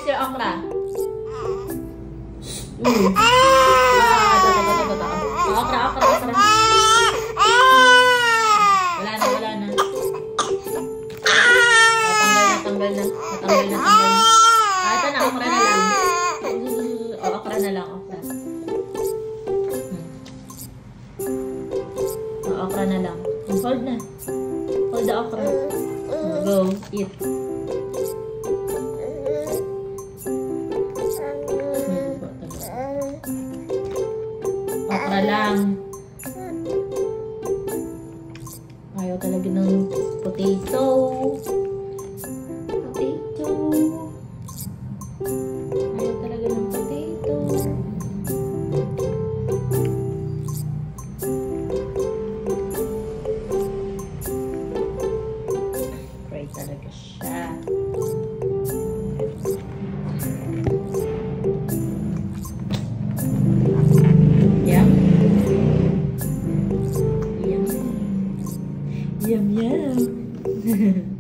your okra? Ito. Okra. Wala na. Natanggal na. Ito na, okra na lang. Okra na lang. Okra na lang. Hold na. Hold the okra. Go, eat. Okra lang. Ayaw talaga ng potato. Ayaw talaga ng potato. Try talaga siya. Yum.